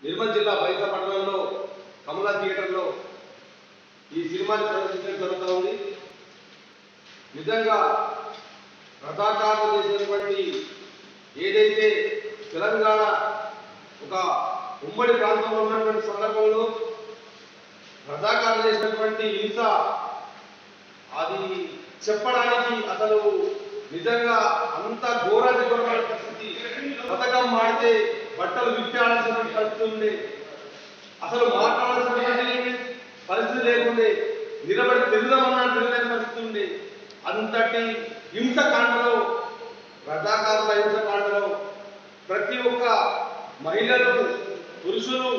నిర్మల్ జిల్లా బైసా పట్టణంలో కమలా థియేటర్లో ఈ సినిమాని ప్రదర్శించడం జరుగుతూ ఉంది. నిజంగా రథాకారులు చేసినటువంటి ఏదైతే తెలంగాణ ఒక ఉమ్మడి ప్రాంతంలో ఉన్నటువంటి సందర్భంలో రథాకారులు చేసినటువంటి హింస అది చెప్పడానికి అసలు నిజంగా అంత ఘోరాతి ఘోరమైన పరిస్థితి. పథకం మాడితే బట్టలు విప్పాల్సినటువంటి పరిస్థితి ఉండే, అసలు మాట్లాడాల్సినటువంటి పరిస్థితి లేకుండే, నిలబడి తిరుగుదామన్నా తిరగలేని పరిస్థితి ఉండే. అంతటి హింసకాండలో, రథాకారుల హింసకాండలో ప్రతి ఒక్క మహిళలు, పురుషులు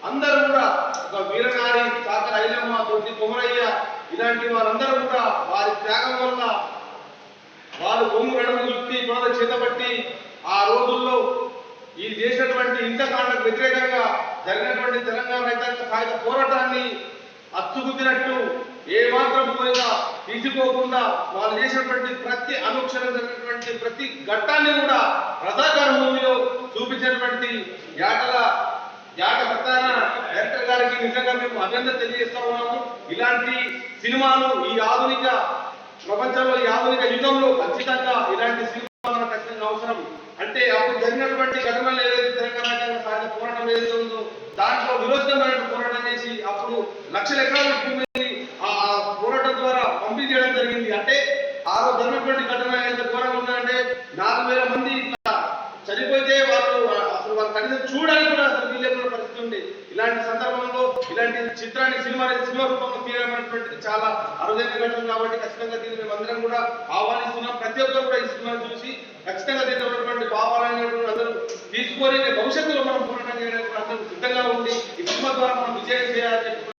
అందరూ కూడా ఒక వీరనారి చాకర ఐలమ్మ, దొడ్డి కొమరయ్య ఇలాంటి వారందరూ కూడా వారి త్యాగం వల్ల వారు కొంగు నడుము చుట్టి పొడవ చేతబట్టి ఆ రోజుల్లో ఈ చేసినటువంటి హింసకాండకు వ్యతిరేకంగా జరిగినటువంటి తెలంగాణ రైతాంగ సాయుధ పోరాటాన్ని అచ్చుగుద్దినట్టు ఏమాత్రం పోయినా తీసుకోకుండా వాళ్ళు చేసినటువంటి ప్రతి అనుక్షణం జరిగినటువంటి ప్రతి ఘట్టాన్ని కూడా రథాకార మూవీలో చూపించినటువంటి యాట సత్యనారాయణ డైరెక్టర్ గారికి నిజంగా మేము అభినందన తెలియజేస్తా ఉన్నాము. ఇలాంటి సినిమాలు ఈ ఆధునిక ప్రపంచంలో, ఈ ఆధునిక యుగంలో ఖచ్చితంగా ఇలాంటి సినిమాలు ఖచ్చితంగా అవసరం. అంటే అప్పుడు జరిగినటువంటి ఘటనలు ఏదైతే తెలంగాణ రాజ్యాంగ సాయుధ పోరాటం ఏదైతే ఉందో దాంట్లో విరోధమైన పోరాటం చేసి అప్పుడు లక్షల ఎకరాల భూమిని ఆ పోరాటం ద్వారా పంపిణీ చేయడం జరిగింది. అంటే ఆ రోజు జరిగినటువంటి ఘటన ఎంత ఘోరంగా ఉందంటే 4,000 మంది ఇట్లా చనిపోతే వాళ్ళు అసలు వాళ్ళు కనీసం చూడడానికి కూడా అసలు వీళ్ళకున్న పరిస్థితి ఉంది. ఇలాంటి సందర్భంలో ఇలాంటి చిత్రాన్ని సినిమా రూపంలో తీయడమైనటువంటిది చాలా అరుదైన ఘటన కాబట్టి ఖచ్చితంగా దీన్ని మేము అందరం కూడా ఆహ్వానిస్తున్నాం. ప్రతి ఒక్కరు కూడా ఈ సినిమాను చూసి ఖచ్చితంగా దీంట్లో ఉన్నటువంటి భావాలనేటువంటి అందరూ తీసుకొని భవిష్యత్తులో మనం పోరాటం చేయడానికి అందరూ సిద్ధంగా ఉండి ఈ సినిమా ద్వారా మనం విజయం చేయాలని చెప్పి